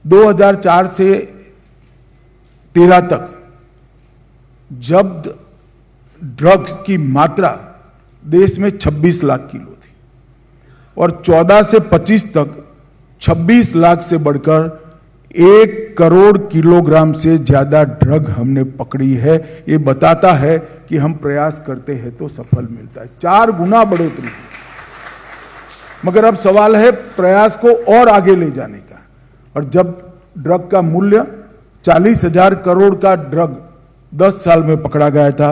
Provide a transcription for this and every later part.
2004 से 13 तक जब्त ड्रग्स की मात्रा देश में 26 लाख किलो थी और 14 से 25 तक 26 लाख से बढ़कर 1 करोड़ किलोग्राम से ज्यादा ड्रग हमने पकड़ी है। ये बताता है कि हम प्रयास करते हैं तो सफल मिलता है। 4 गुना बढ़ोतरी। मगर अब सवाल है प्रयास को और आगे ले जाने का। और जब ड्रग का मूल्य 40,000 करोड़ का ड्रग 10 साल में पकड़ा गया था,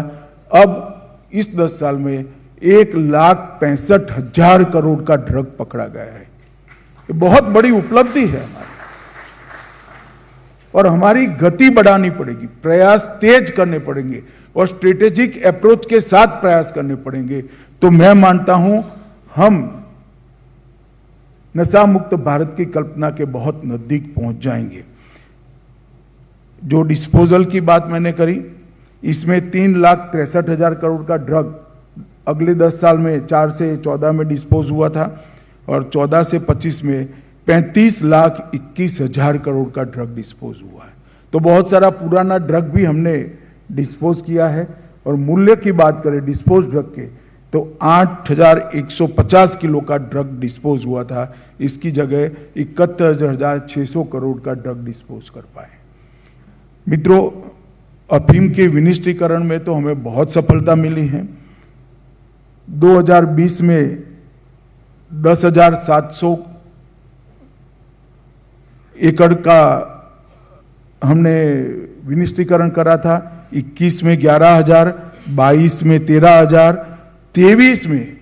अब इस 10 साल में 1,65,000 करोड़ का ड्रग पकड़ा गया है। ये बहुत बड़ी उपलब्धि है हमारी। और हमारी गति बढ़ानी पड़ेगी, प्रयास तेज करने पड़ेंगे और स्ट्रेटेजिक अप्रोच के साथ प्रयास करने पड़ेंगे। तो मैं मानता हूं हम नशा मुक्त भारत की कल्पना के बहुत नजदीक पहुंच जाएंगे। जो डिस्पोजल की बात मैंने करी, इसमें 3,63,000 करोड़ का ड्रग अगले 10 साल में 4 से 14 में डिस्पोज हुआ था और 14 से 25 में 35,21,000 करोड़ का ड्रग डिस्पोज हुआ है। तो बहुत सारा पुराना ड्रग भी हमने डिस्पोज किया है। और मूल्य की बात करें डिस्पोज ड्रग के, तो 8,150 किलो का ड्रग डिस्पोज हुआ था। इसकी जगह 71,600 करोड़ का ड्रग डिस्पोज कर पाए। मित्रों, अफीम के विनिष्टीकरण में तो हमें बहुत सफलता मिली है। 2020 में 10,700 एकड़ का हमने विनिष्टीकरण करा था। 21 में 11,000, 22 में 13,000, 23 में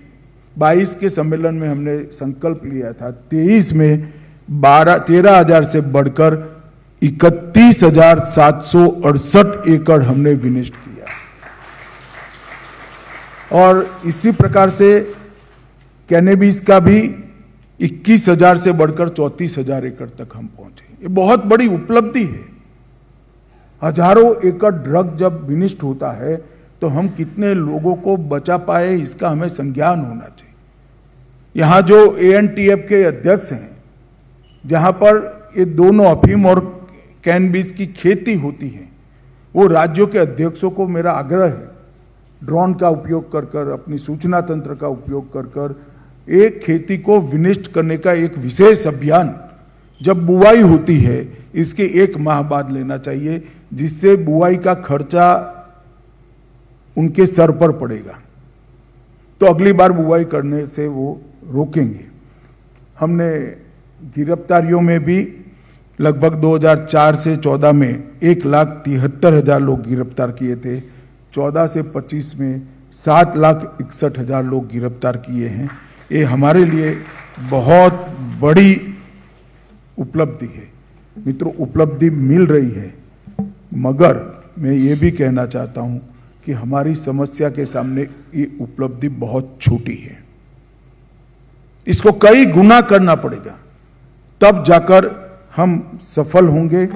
22 के सम्मेलन में हमने संकल्प लिया था, 23 में 13,000 से बढ़कर 31,768 एकड़ हमने विनिष्ट किया। और इसी प्रकार से कैनेबिस का भी 21,000 से बढ़कर 34,000 एकड़ तक हम पहुंचे। ये बहुत बड़ी उपलब्धि है। हजारों एकड़ ड्रग जब विनिष्ट होता है तो हम कितने लोगों को बचा पाए, इसका हमें संज्ञान होना चाहिए। यहां जो ANTF के अध्यक्ष हैं, जहां पर ये दोनों अफीम और कैनबिस की खेती होती है, वो राज्यों के अध्यक्षों को मेरा आग्रह है, ड्रोन का उपयोग कर कर, अपनी सूचना तंत्र का उपयोग कर कर एक खेती को विनिष्ट करने का एक विशेष अभियान जब बुआई होती है इसके 1 माह बाद लेना चाहिए, जिससे बुआई का खर्चा उनके सर पर पड़ेगा। तो अगली बार बुआई करने से वो रोकेंगे। हमने गिरफ्तारियों में भी लगभग 2004 से 14 में 1,73,000 लोग गिरफ्तार किए थे। 14 से 25 में 7,61,000 लोग गिरफ्तार किए हैं। ये हमारे लिए बहुत बड़ी उपलब्धि है। मित्रों, उपलब्धि मिल रही है, मगर मैं ये भी कहना चाहता हूं कि हमारी समस्या के सामने ये उपलब्धि बहुत छोटी है। इसको कई गुना करना पड़ेगा, तब जाकर हम सफल होंगे।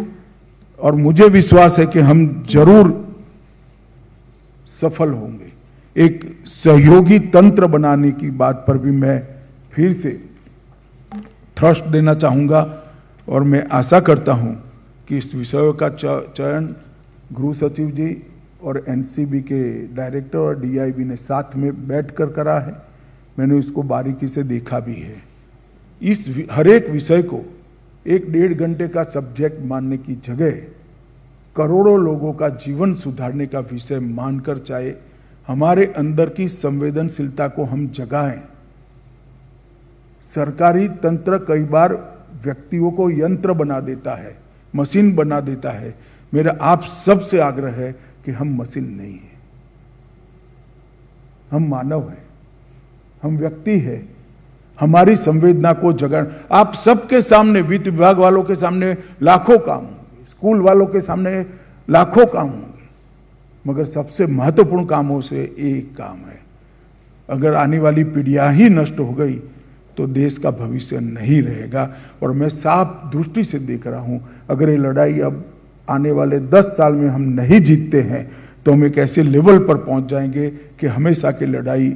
और मुझे विश्वास है कि हम जरूर सफल होंगे। एक सहयोगी तंत्र बनाने की बात पर भी मैं फिर से थ्रस्ट देना चाहूंगा और मैं आशा करता हूं कि इस विषय का चयन गृह सचिव जी और NCB के डायरेक्टर और DIB ने साथ में बैठकर करा है। मैंने इसको बारीकी से देखा भी है। इस हर एक विषय को 1-1.5 घंटे का सब्जेक्ट मानने की जगह करोड़ों लोगों का जीवन सुधारने का विषय मानकर, चाहे हमारे अंदर की संवेदनशीलता को हम जगाएं। सरकारी तंत्र कई बार व्यक्तियों को यंत्र बना देता है, मशीन बना देता है। मेरा आप सबसे आग्रह है कि हम मशीन नहीं है, हम मानव हैं, हम व्यक्ति हैं। हमारी संवेदना को जगाना। आप सबके सामने, वित्त विभाग वालों के सामने लाखों काम होंगे, स्कूल वालों के सामने लाखों काम होंगे, मगर सबसे महत्वपूर्ण कामों से एक काम है। अगर आने वाली पीढ़ियां ही नष्ट हो गई तो देश का भविष्य नहीं रहेगा। और मैं साफ दृष्टि से देख रहा हूं, अगर ये लड़ाई अब आने वाले 10 साल में हम नहीं जीतते हैं तो हम एक ऐसे लेवल पर पहुंच जाएंगे कि हमेशा की लड़ाई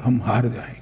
हम हार जाएंगे।